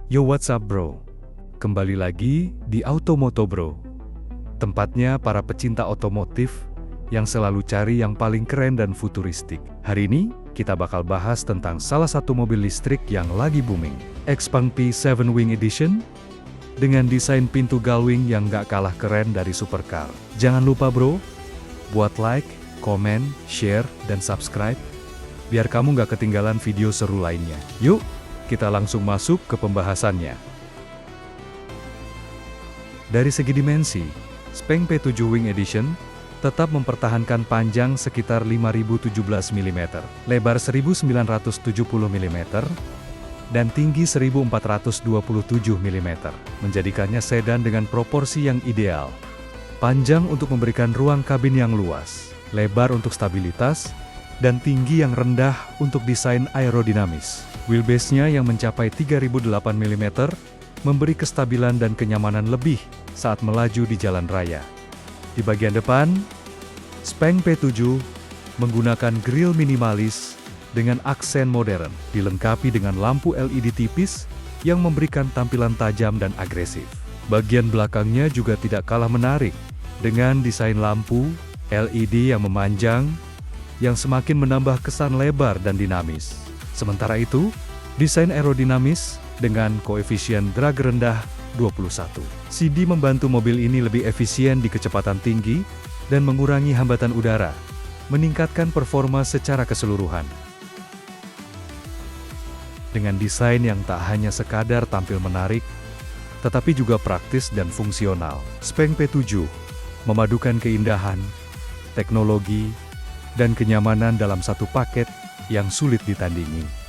Yo, what's up bro? Kembali lagi di Automoto Bro. Tempatnya para pecinta otomotif yang selalu cari yang paling keren dan futuristik. Hari ini, kita bakal bahas tentang salah satu mobil listrik yang lagi booming. Xpeng P7 Wing Edition dengan desain pintu galwing yang gak kalah keren dari supercar. Jangan lupa bro, buat like, komen, share, dan subscribe biar kamu gak ketinggalan video seru lainnya. Yuk, kita langsung masuk ke pembahasannya. Dari segi dimensi, Xpeng P7 Wing Edition tetap mempertahankan panjang sekitar 5017 mm, lebar 1970 mm, dan tinggi 1427 mm, menjadikannya sedan dengan proporsi yang ideal. Panjang untuk memberikan ruang kabin yang luas, lebar untuk stabilitas, dan tinggi yang rendah untuk desain aerodinamis. Wheelbase-nya yang mencapai 3008 mm memberi kestabilan dan kenyamanan lebih saat melaju di jalan raya. Di bagian depan, Xpeng P7 menggunakan grill minimalis dengan aksen modern, dilengkapi dengan lampu LED tipis yang memberikan tampilan tajam dan agresif. Bagian belakangnya juga tidak kalah menarik, dengan desain lampu LED yang memanjang, yang semakin menambah kesan lebar dan dinamis. Sementara itu, desain aerodinamis dengan koefisien drag rendah 21 CD membantu mobil ini lebih efisien di kecepatan tinggi dan mengurangi hambatan udara, meningkatkan performa secara keseluruhan. Dengan desain yang tak hanya sekadar tampil menarik, tetapi juga praktis dan fungsional, Xpeng P7 memadukan keindahan, teknologi, dan kenyamanan dalam satu paket yang sulit ditandingi.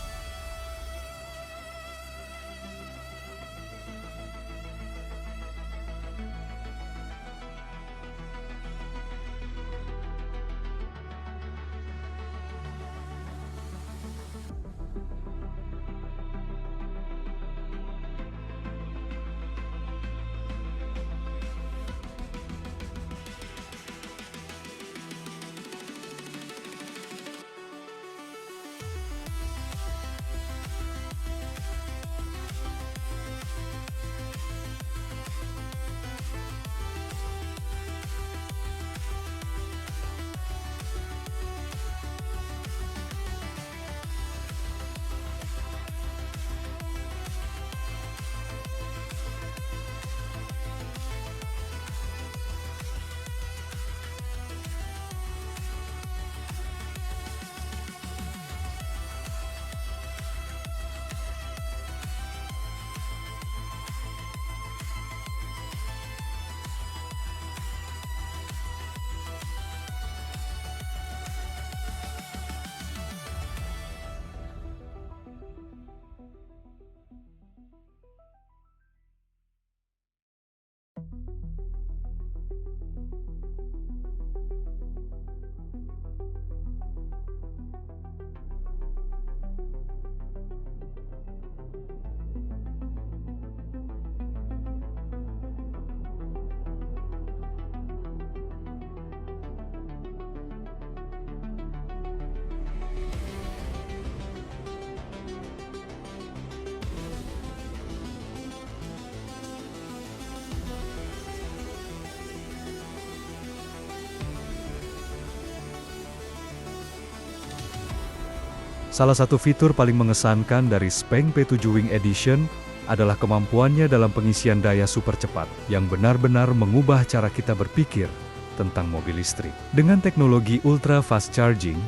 Salah satu fitur paling mengesankan dari Xpeng P7 Wing Edition adalah kemampuannya dalam pengisian daya super cepat, yang benar-benar mengubah cara kita berpikir tentang mobil listrik. Dengan teknologi ultra fast charging,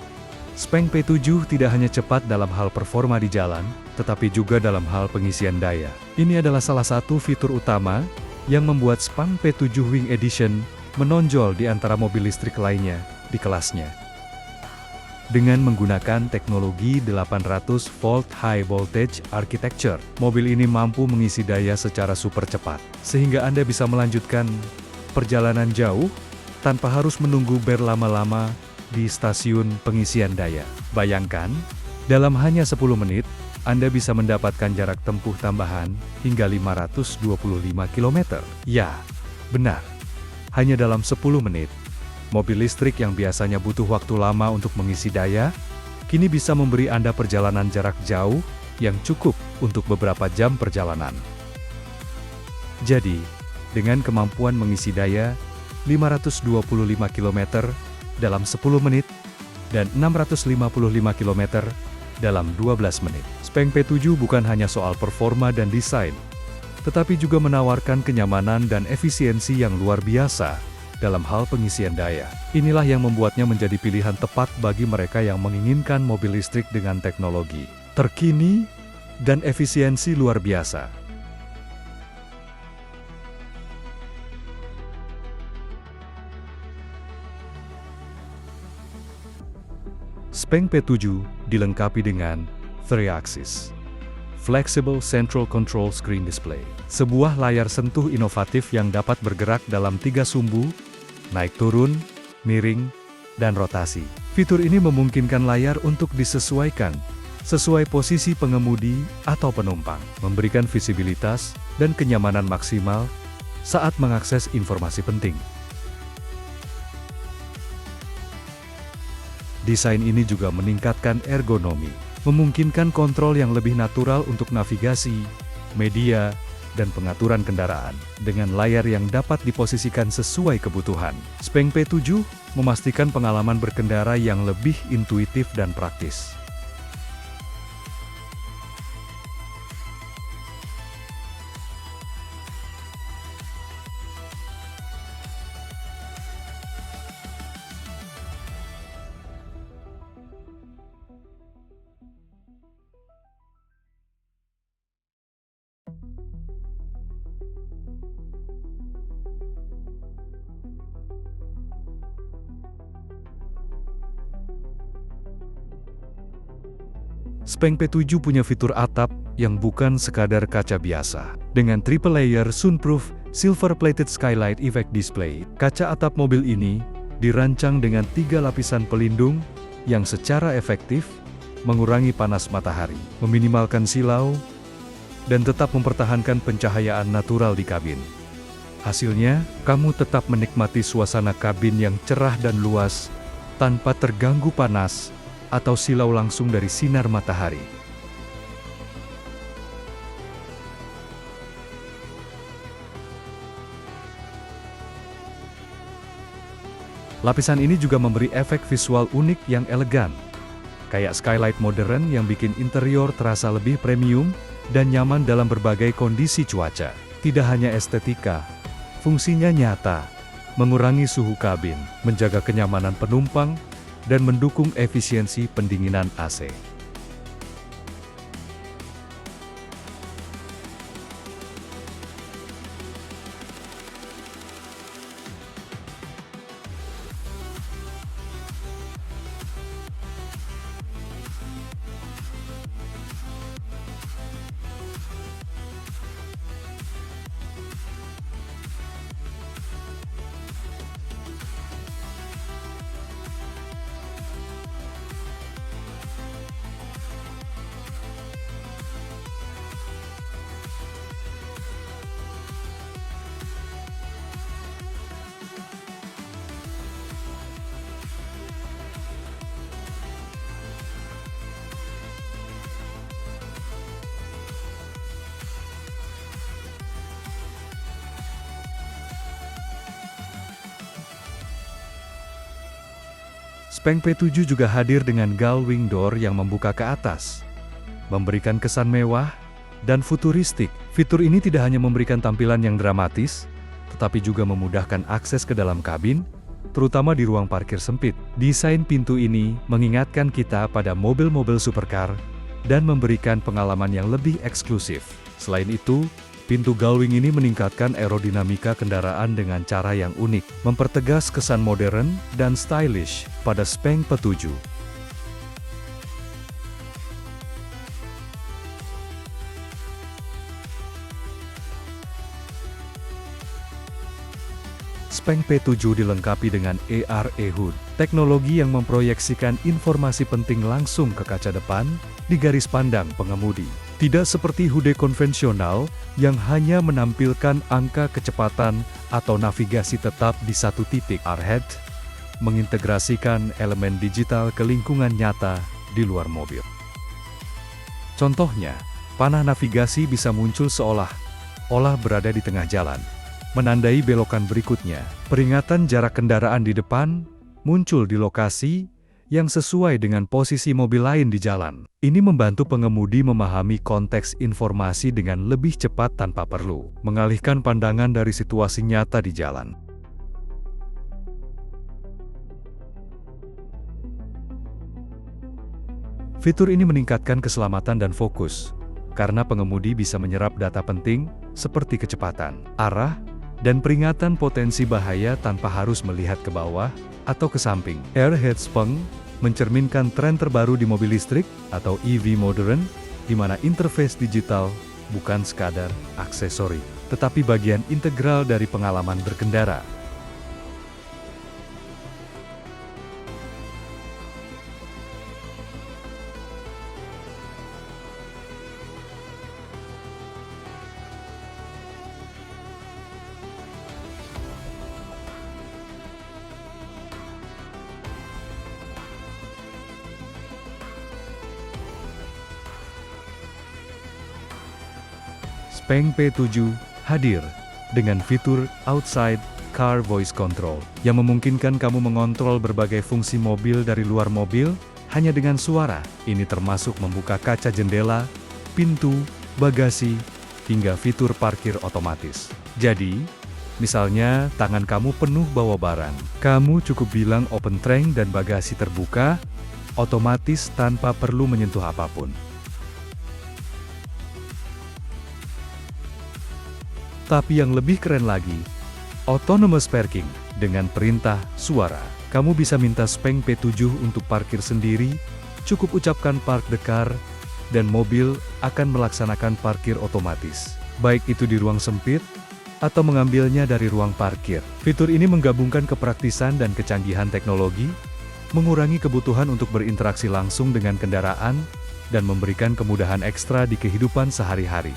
Xpeng P7 tidak hanya cepat dalam hal performa di jalan, tetapi juga dalam hal pengisian daya. Ini adalah salah satu fitur utama yang membuat Xpeng P7 Wing Edition menonjol di antara mobil listrik lainnya di kelasnya. Dengan menggunakan teknologi 800 volt high voltage architecture, mobil ini mampu mengisi daya secara super cepat, sehingga Anda bisa melanjutkan perjalanan jauh tanpa harus menunggu berlama-lama di stasiun pengisian daya. Bayangkan, dalam hanya 10 menit, Anda bisa mendapatkan jarak tempuh tambahan hingga 525 km. Ya, benar. Hanya dalam 10 menit. Mobil listrik yang biasanya butuh waktu lama untuk mengisi daya, kini bisa memberi Anda perjalanan jarak jauh yang cukup untuk beberapa jam perjalanan. Jadi, dengan kemampuan mengisi daya 525 km dalam 10 menit dan 655 km dalam 12 menit. Speng P7 bukan hanya soal performa dan desain, tetapi juga menawarkan kenyamanan dan efisiensi yang luar biasa dalam hal pengisian daya. Inilah yang membuatnya menjadi pilihan tepat bagi mereka yang menginginkan mobil listrik dengan teknologi terkini dan efisiensi luar biasa. Speng P7 dilengkapi dengan 3-axis Flexible Central Control Screen Display, sebuah layar sentuh inovatif yang dapat bergerak dalam 3 sumbu, naik turun, miring, dan rotasi. Fitur ini memungkinkan layar untuk disesuaikan sesuai posisi pengemudi atau penumpang, memberikan visibilitas dan kenyamanan maksimal saat mengakses informasi penting. Desain ini juga meningkatkan ergonomi, memungkinkan kontrol yang lebih natural untuk navigasi, media, dan pengaturan kendaraan, dengan layar yang dapat diposisikan sesuai kebutuhan. Speng P7 memastikan pengalaman berkendara yang lebih intuitif dan praktis. Speng P7 punya fitur atap yang bukan sekadar kaca biasa. Dengan triple layer sunroof, silver-plated skylight effect display, kaca atap mobil ini dirancang dengan 3 lapisan pelindung yang secara efektif mengurangi panas matahari, meminimalkan silau, dan tetap mempertahankan pencahayaan natural di kabin. Hasilnya, kamu tetap menikmati suasana kabin yang cerah dan luas, tanpa terganggu panas atau silau langsung dari sinar matahari. Lapisan ini juga memberi efek visual unik yang elegan, kayak skylight modern yang bikin interior terasa lebih premium dan nyaman dalam berbagai kondisi cuaca. Tidak hanya estetika, fungsinya nyata, mengurangi suhu kabin, menjaga kenyamanan penumpang, dan mendukung efisiensi pendinginan AC. Speng P7 juga hadir dengan gull wing door yang membuka ke atas, memberikan kesan mewah dan futuristik. Fitur ini tidak hanya memberikan tampilan yang dramatis, tetapi juga memudahkan akses ke dalam kabin, terutama di ruang parkir sempit. Desain pintu ini mengingatkan kita pada mobil-mobil supercar dan memberikan pengalaman yang lebih eksklusif. Selain itu, pintu gullwing ini meningkatkan aerodinamika kendaraan dengan cara yang unik, mempertegas kesan modern dan stylish pada Speng P7. Speng P7 dilengkapi dengan ARA HUD, teknologi yang memproyeksikan informasi penting langsung ke kaca depan di garis pandang pengemudi. Tidak seperti HUD konvensional yang hanya menampilkan angka kecepatan atau navigasi tetap di satu titik. ARA HUD mengintegrasikan elemen digital ke lingkungan nyata di luar mobil. Contohnya, panah navigasi bisa muncul seolah-olah berada di tengah jalan, menandai belokan berikutnya. Peringatan jarak kendaraan di depan muncul di lokasi yang sesuai dengan posisi mobil lain di jalan. Ini membantu pengemudi memahami konteks informasi dengan lebih cepat tanpa perlu mengalihkan pandangan dari situasi nyata di jalan. Fitur ini meningkatkan keselamatan dan fokus, karena pengemudi bisa menyerap data penting seperti kecepatan, arah, dan peringatan potensi bahaya tanpa harus melihat ke bawah atau ke samping. Airhead Speng mencerminkan tren terbaru di mobil listrik atau EV modern, di mana interface digital bukan sekadar aksesori, tetapi bagian integral dari pengalaman berkendara. Speng P7 hadir dengan fitur Outside Car Voice Control yang memungkinkan kamu mengontrol berbagai fungsi mobil dari luar mobil hanya dengan suara. Ini termasuk membuka kaca jendela, pintu, bagasi, hingga fitur parkir otomatis. Jadi, misalnya tangan kamu penuh bawa barang, kamu cukup bilang open trunk dan bagasi terbuka, otomatis tanpa perlu menyentuh apapun. Tapi yang lebih keren lagi, autonomous parking. Dengan perintah suara, kamu bisa minta Speng P7 untuk parkir sendiri, cukup ucapkan park the car, dan mobil akan melaksanakan parkir otomatis. Baik itu di ruang sempit, atau mengambilnya dari ruang parkir. Fitur ini menggabungkan kepraktisan dan kecanggihan teknologi, mengurangi kebutuhan untuk berinteraksi langsung dengan kendaraan, dan memberikan kemudahan ekstra di kehidupan sehari-hari.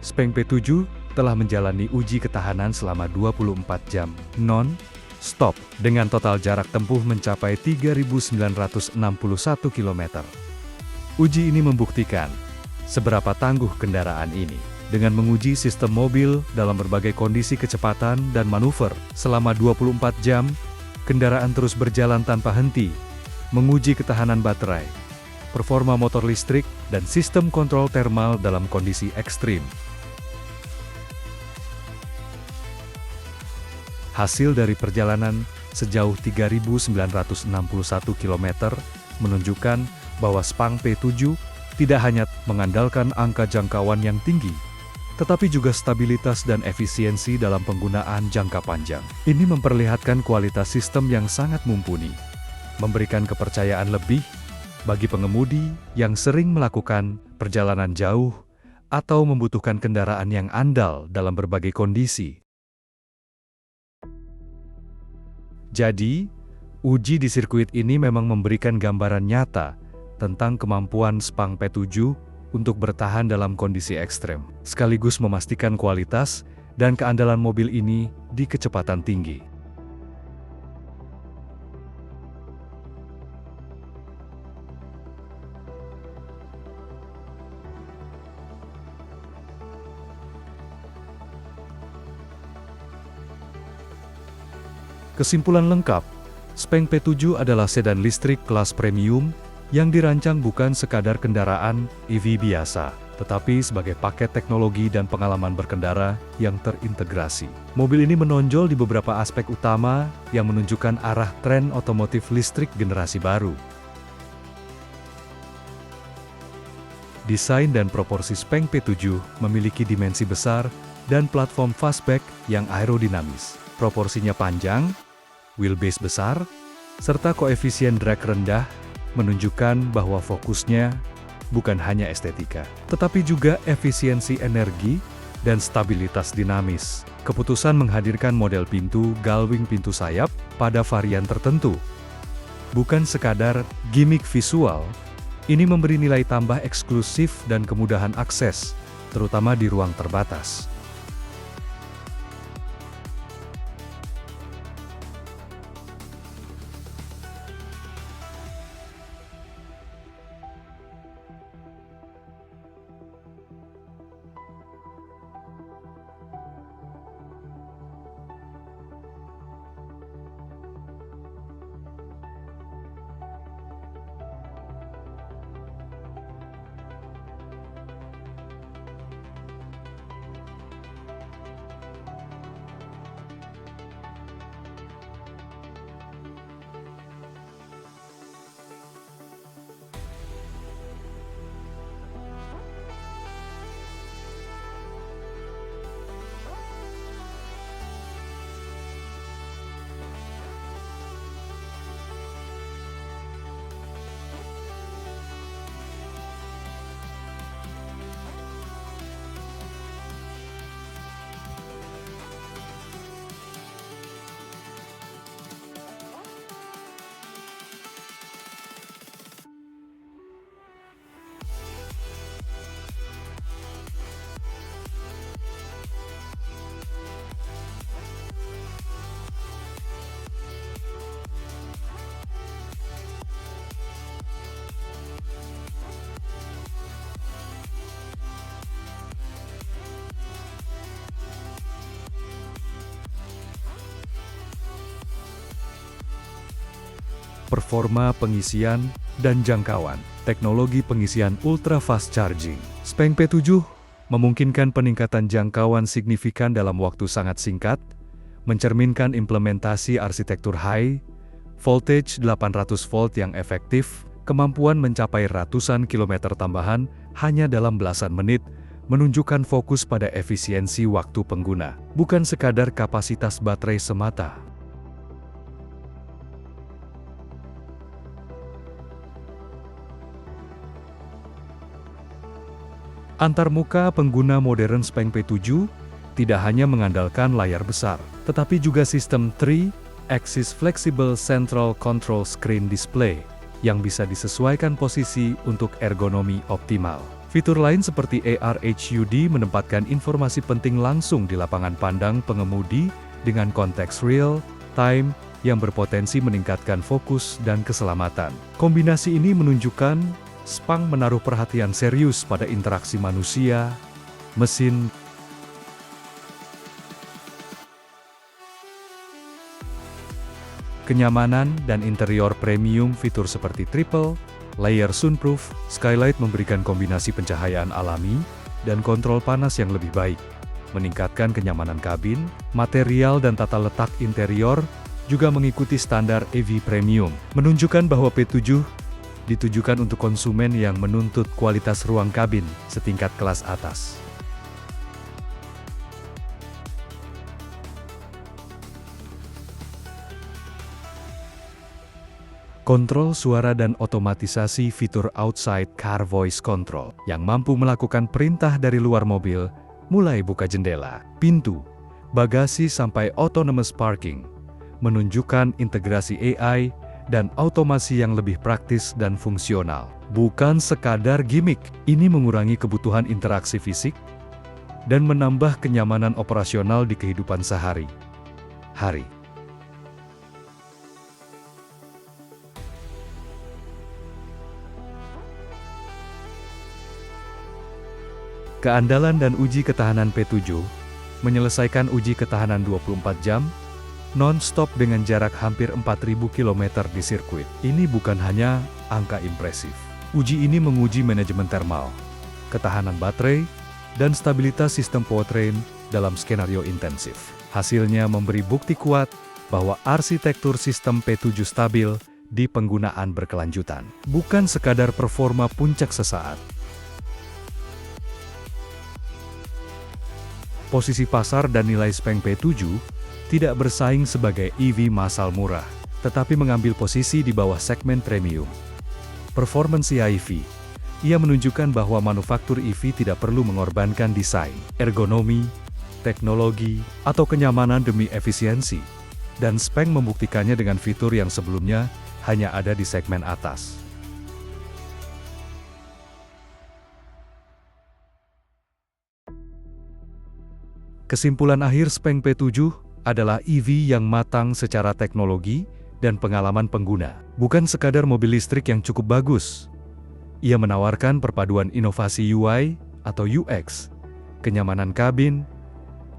Speng P7 telah menjalani uji ketahanan selama 24 jam, non-stop, dengan total jarak tempuh mencapai 3.961 km. Uji ini membuktikan seberapa tangguh kendaraan ini. Dengan menguji sistem mobil dalam berbagai kondisi kecepatan dan manuver selama 24 jam, kendaraan terus berjalan tanpa henti, menguji ketahanan baterai, performa motor listrik, dan sistem kontrol thermal dalam kondisi ekstrim. Hasil dari perjalanan sejauh 3.961 km menunjukkan bahwa Speng P7 tidak hanya mengandalkan angka jangkauan yang tinggi, tetapi juga stabilitas dan efisiensi dalam penggunaan jangka panjang. Ini memperlihatkan kualitas sistem yang sangat mumpuni, memberikan kepercayaan lebih bagi pengemudi yang sering melakukan perjalanan jauh atau membutuhkan kendaraan yang andal dalam berbagai kondisi. Jadi, uji di sirkuit ini memang memberikan gambaran nyata tentang kemampuan Speng P7 untuk bertahan dalam kondisi ekstrem, sekaligus memastikan kualitas dan keandalan mobil ini di kecepatan tinggi. Kesimpulan lengkap, Speng P7 adalah sedan listrik kelas premium yang dirancang bukan sekadar kendaraan EV biasa, tetapi sebagai paket teknologi dan pengalaman berkendara yang terintegrasi. Mobil ini menonjol di beberapa aspek utama yang menunjukkan arah tren otomotif listrik generasi baru. Desain dan proporsi Speng P7 memiliki dimensi besar dan platform fastback yang aerodinamis. Proporsinya panjang, wheelbase besar, serta koefisien drag rendah menunjukkan bahwa fokusnya bukan hanya estetika, tetapi juga efisiensi energi dan stabilitas dinamis. Keputusan menghadirkan model pintu gullwing pintu sayap pada varian tertentu bukan sekadar gimmick visual, ini memberi nilai tambah eksklusif dan kemudahan akses, terutama di ruang terbatas. Performa pengisian dan jangkauan. Teknologi pengisian ultra fast charging. SPENG P7 memungkinkan peningkatan jangkauan signifikan dalam waktu sangat singkat, mencerminkan implementasi arsitektur high voltage 800 volt yang efektif, kemampuan mencapai ratusan kilometer tambahan hanya dalam belasan menit, menunjukkan fokus pada efisiensi waktu pengguna, bukan sekadar kapasitas baterai semata. Antarmuka pengguna modern SPENG P7 tidak hanya mengandalkan layar besar, tetapi juga sistem 3-axis Flexible Central Control Screen Display yang bisa disesuaikan posisi untuk ergonomi optimal. Fitur lain seperti AR HUD menempatkan informasi penting langsung di lapangan pandang pengemudi dengan konteks real-time yang berpotensi meningkatkan fokus dan keselamatan. Kombinasi ini menunjukkan SPENG menaruh perhatian serius pada interaksi manusia, mesin, kenyamanan dan interior premium. Fitur seperti triple layer sunroof, skylight memberikan kombinasi pencahayaan alami dan kontrol panas yang lebih baik, meningkatkan kenyamanan kabin. Material dan tata letak interior juga mengikuti standar EV premium, menunjukkan bahwa P7 ditujukan untuk konsumen yang menuntut kualitas ruang kabin setingkat kelas atas. Kontrol suara dan otomatisasi. Fitur outside car voice control yang mampu melakukan perintah dari luar mobil, mulai buka jendela, pintu, bagasi sampai autonomous parking, menunjukkan integrasi AI dan otomasi yang lebih praktis dan fungsional. Bukan sekadar gimmick, ini mengurangi kebutuhan interaksi fisik dan menambah kenyamanan operasional di kehidupan sehari-hari. Keandalan dan uji ketahanan P7 menyelesaikan uji ketahanan 24 jam non-stop dengan jarak hampir 4.000 km di sirkuit. Ini bukan hanya angka impresif. Uji ini menguji manajemen thermal, ketahanan baterai, dan stabilitas sistem powertrain dalam skenario intensif. Hasilnya memberi bukti kuat bahwa arsitektur sistem P7 stabil di penggunaan berkelanjutan. Bukan sekadar performa puncak sesaat. Posisi pasar dan nilai SPENG P7 tidak bersaing sebagai EV massal murah, tetapi mengambil posisi di bawah segmen premium. Performance CIV Ia menunjukkan bahwa manufaktur EV tidak perlu mengorbankan desain, ergonomi, teknologi, atau kenyamanan demi efisiensi. Dan Speng membuktikannya dengan fitur yang sebelumnya hanya ada di segmen atas. Kesimpulan akhir Speng P7 adalah EV yang matang secara teknologi dan pengalaman pengguna. Bukan sekadar mobil listrik yang cukup bagus. Ia menawarkan perpaduan inovasi UI atau UX, kenyamanan kabin,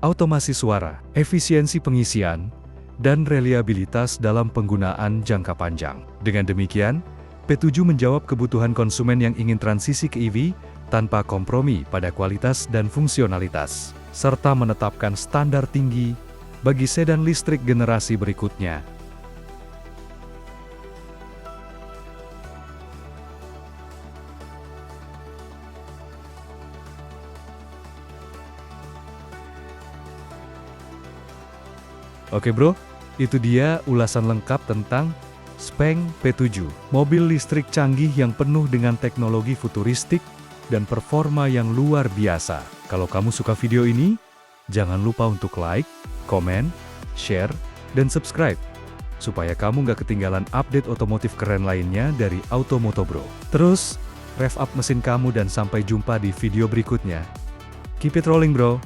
otomasi suara, efisiensi pengisian, dan reliabilitas dalam penggunaan jangka panjang. Dengan demikian, P7 menjawab kebutuhan konsumen yang ingin transisi ke EV tanpa kompromi pada kualitas dan fungsionalitas, serta menetapkan standar tinggi bagi sedan listrik generasi berikutnya. Oke bro, itu dia ulasan lengkap tentang Speng P7, mobil listrik canggih yang penuh dengan teknologi futuristik dan performa yang luar biasa. Kalau kamu suka video ini, jangan lupa untuk like, komen, share, dan subscribe, supaya kamu nggak ketinggalan update otomotif keren lainnya dari Automoto Bro. Terus, rev up mesin kamu dan sampai jumpa di video berikutnya. Keep it rolling bro!